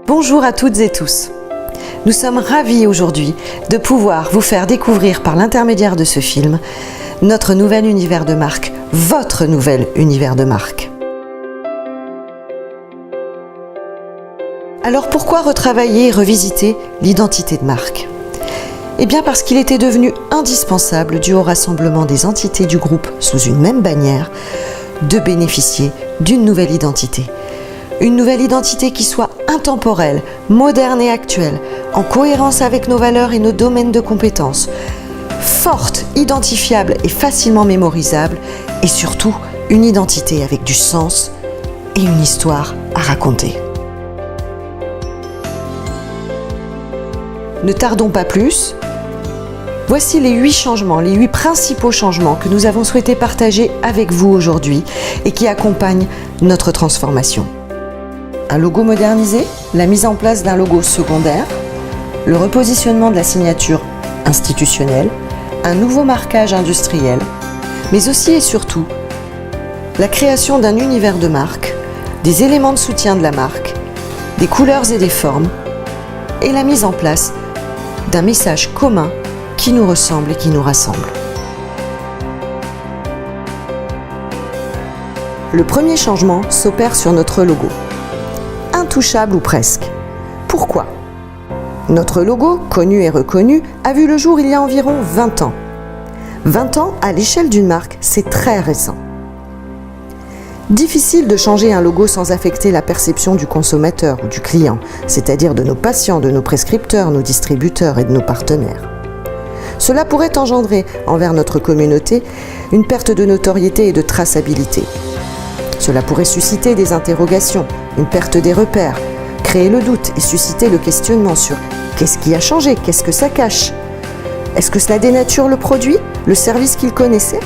Bonjour à toutes et tous. Nous sommes ravis aujourd'hui de pouvoir vous faire découvrir par l'intermédiaire de ce film notre nouvel univers de marque, votre nouvel univers de marque. Alors pourquoi retravailler et revisiter l'identité de marque ? Eh bien parce qu'il était devenu indispensable, dû au rassemblement des entités du groupe sous une même bannière, de bénéficier d'une nouvelle identité. Une nouvelle identité qui soit intemporelle, moderne et actuelle, en cohérence avec nos valeurs et nos domaines de compétences, forte, identifiable et facilement mémorisable, et surtout une identité avec du sens et une histoire à raconter. Ne tardons pas plus. Voici les 8 changements, les 8 principaux changements que nous avons souhaité partager avec vous aujourd'hui et qui accompagnent notre transformation. Un logo modernisé, la mise en place d'un logo secondaire, le repositionnement de la signature institutionnelle, un nouveau marquage industriel, mais aussi et surtout la création d'un univers de marque, des éléments de soutien de la marque, des couleurs et des formes, et la mise en place d'un message commun qui nous ressemble et qui nous rassemble. Le premier changement s'opère sur notre logo. Intouchable ou presque. Pourquoi ? Notre logo, connu et reconnu, a vu le jour il y a environ 20 ans. 20 ans, à l'échelle d'une marque, c'est très récent. Difficile de changer un logo sans affecter la perception du consommateur ou du client, c'est-à-dire de nos patients, de nos prescripteurs, nos distributeurs et de nos partenaires. Cela pourrait engendrer, envers notre communauté, une perte de notoriété et de traçabilité. Cela pourrait susciter des interrogations, une perte des repères, créer le doute et susciter le questionnement sur qu'est-ce qui a changé, qu'est-ce que ça cache ? Est-ce que cela dénature le produit, le service qu'il connaissait ?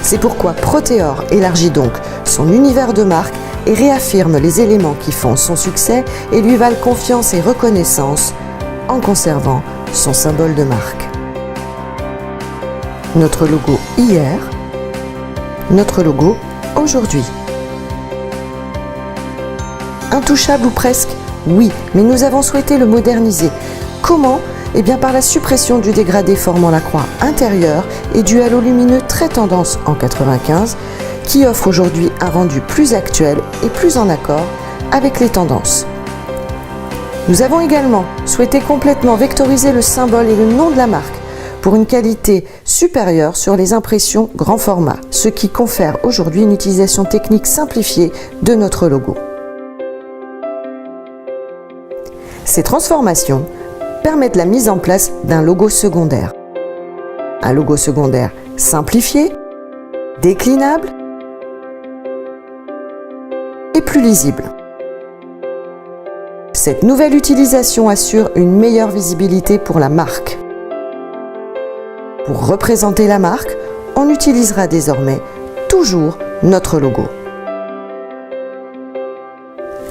C'est pourquoi Proteor élargit donc son univers de marque et réaffirme les éléments qui font son succès et lui valent confiance et reconnaissance en conservant son symbole de marque. Notre logo hier, notre logo aujourd'hui. Intouchable ou presque ? Oui, mais nous avons souhaité le moderniser. Comment ? Eh bien par la suppression du dégradé formant la croix intérieure et du halo lumineux très tendance en 95 qui offre aujourd'hui un rendu plus actuel et plus en accord avec les tendances. Nous avons également souhaité complètement vectoriser le symbole et le nom de la marque pour une qualité supérieure sur les impressions grand format, ce qui confère aujourd'hui une utilisation technique simplifiée de notre logo. Ces transformations permettent la mise en place d'un logo secondaire. Un logo secondaire simplifié, déclinable et plus lisible. Cette nouvelle utilisation assure une meilleure visibilité pour la marque. Pour représenter la marque, on utilisera désormais toujours notre logo.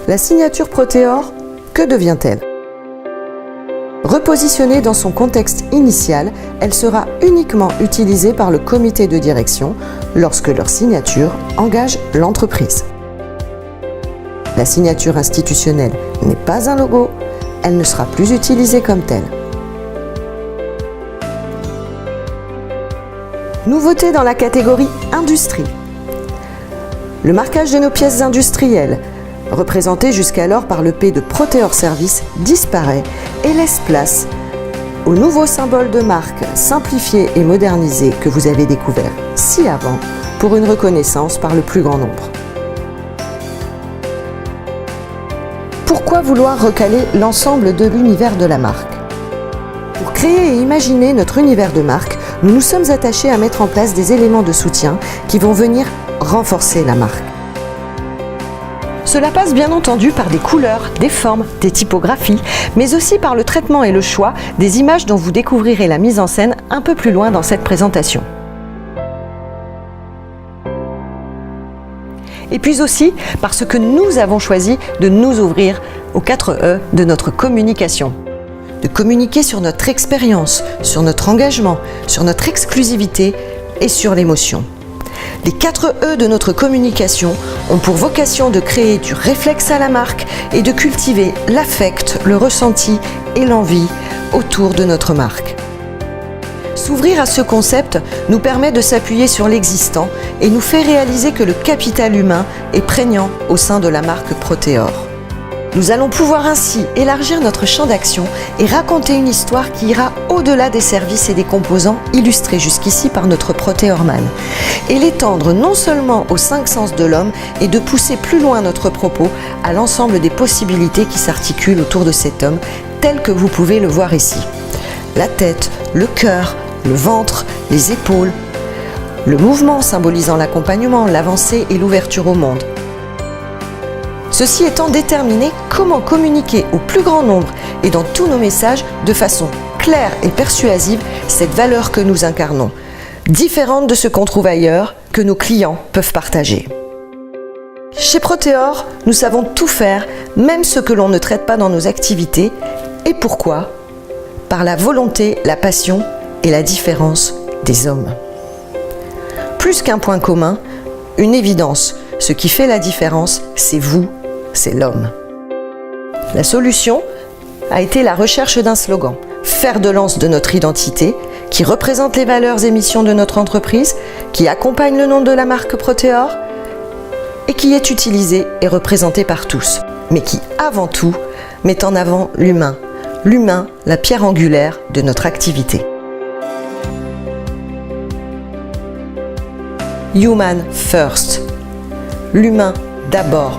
La signature Proteor, que devient-elle ? Repositionnée dans son contexte initial, elle sera uniquement utilisée par le comité de direction lorsque leur signature engage l'entreprise. La signature institutionnelle n'est pas un logo, elle ne sera plus utilisée comme telle. Nouveauté dans la catégorie industrie. Le marquage de nos pièces industrielles, représenté jusqu'alors par le P de Proteor Service, disparaît et laisse place au nouveau symbole de marque simplifié et modernisé que vous avez découvert si avant pour une reconnaissance par le plus grand nombre. Pourquoi vouloir recaler l'ensemble de l'univers de la marque ? Pour créer et imaginer notre univers de marque, nous nous sommes attachés à mettre en place des éléments de soutien qui vont venir renforcer la marque. Cela passe bien entendu par des couleurs, des formes, des typographies, mais aussi par le traitement et le choix des images dont vous découvrirez la mise en scène un peu plus loin dans cette présentation. Et puis aussi parce que nous avons choisi de nous ouvrir aux 4 E de notre communication. De communiquer sur notre expérience, sur notre engagement, sur notre exclusivité et sur l'émotion. Les 4 E de notre communication ont pour vocation de créer du réflexe à la marque et de cultiver l'affect, le ressenti et l'envie autour de notre marque. S'ouvrir à ce concept nous permet de s'appuyer sur l'existant et nous fait réaliser que le capital humain est prégnant au sein de la marque Proteor. Nous allons pouvoir ainsi élargir notre champ d'action et raconter une histoire qui ira au-delà des services et des composants illustrés jusqu'ici par notre Proteorman et l'étendre non seulement aux 5 sens de l'homme et de pousser plus loin notre propos à l'ensemble des possibilités qui s'articulent autour de cet homme tel que vous pouvez le voir ici. La tête, le cœur, le ventre, les épaules, le mouvement symbolisant l'accompagnement, l'avancée et l'ouverture au monde. Ceci étant déterminé, comment communiquer au plus grand nombre et dans tous nos messages de façon claire et persuasive cette valeur que nous incarnons, différente de ce qu'on trouve ailleurs, que nos clients peuvent partager. Chez Proteor, nous savons tout faire, même ce que l'on ne traite pas dans nos activités. Et pourquoi ? Par la volonté, la passion et la différence des hommes. Plus qu'un point commun, une évidence, ce qui fait la différence, c'est vous, c'est l'homme. La solution a été la recherche d'un slogan, fer de lance de notre identité, qui représente les valeurs et missions de notre entreprise, qui accompagne le nom de la marque Proteor et qui est utilisé et représenté par tous, mais qui, avant tout, met en avant l'humain. L'humain, la pierre angulaire de notre activité. Human First. L'humain d'abord.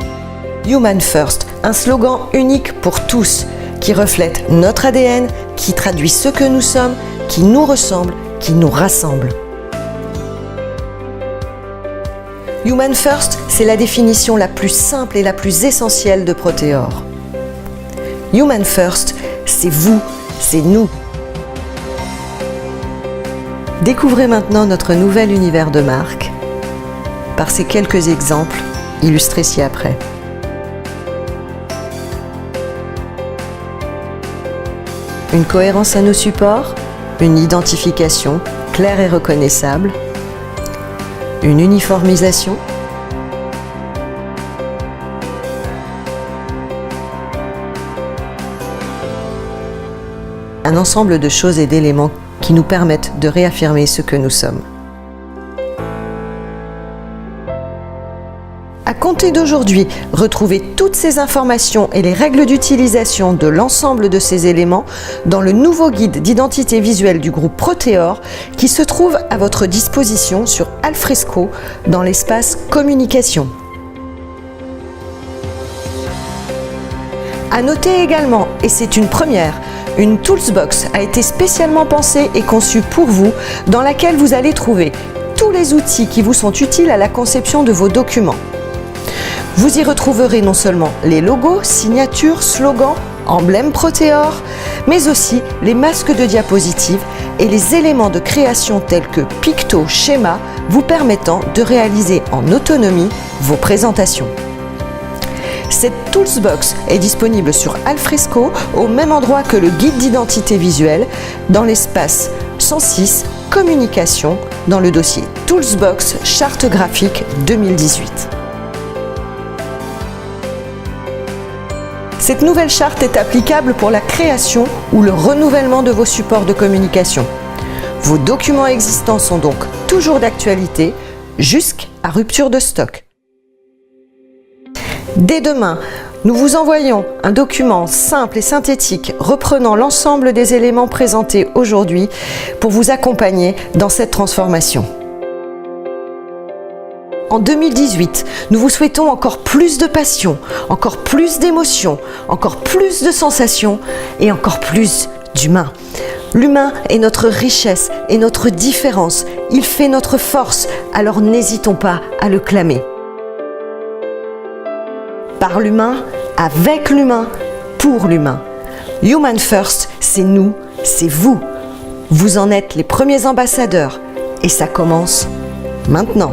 Human First, un slogan unique pour tous, qui reflète notre ADN, qui traduit ce que nous sommes, qui nous ressemble, qui nous rassemble. Human First, c'est la définition la plus simple et la plus essentielle de Proteor. Human First, c'est vous, c'est nous. Découvrez maintenant notre nouvel univers de marque par ces quelques exemples illustrés ci-après. Une cohérence à nos supports, une identification claire et reconnaissable, une uniformisation, un ensemble de choses et d'éléments qui nous permettent de réaffirmer ce que nous sommes. À compter d'aujourd'hui, retrouvez toutes ces informations et les règles d'utilisation de l'ensemble de ces éléments dans le nouveau guide d'identité visuelle du groupe Proteor qui se trouve à votre disposition sur Alfresco dans l'espace communication. À noter également, et c'est une première, une Toolsbox a été spécialement pensée et conçue pour vous, dans laquelle vous allez trouver tous les outils qui vous sont utiles à la conception de vos documents. Vous y retrouverez non seulement les logos, signatures, slogans, emblèmes Proteor, mais aussi les masques de diapositives et les éléments de création tels que pictos, schémas, vous permettant de réaliser en autonomie vos présentations. Cette Toolsbox est disponible sur Alfresco au même endroit que le guide d'identité visuelle dans l'espace 106 Communication dans le dossier Toolsbox Charte graphique 2018. Cette nouvelle charte est applicable pour la création ou le renouvellement de vos supports de communication. Vos documents existants sont donc toujours d'actualité jusqu'à rupture de stock. Dès demain, nous vous envoyons un document simple et synthétique reprenant l'ensemble des éléments présentés aujourd'hui pour vous accompagner dans cette transformation. En 2018, nous vous souhaitons encore plus de passion, encore plus d'émotions, encore plus de sensations et encore plus d'humain. L'humain est notre richesse et notre différence. Il fait notre force, alors n'hésitons pas à le clamer. Par l'humain, avec l'humain, pour l'humain. Human First, c'est nous, c'est vous. Vous en êtes les premiers ambassadeurs et ça commence maintenant.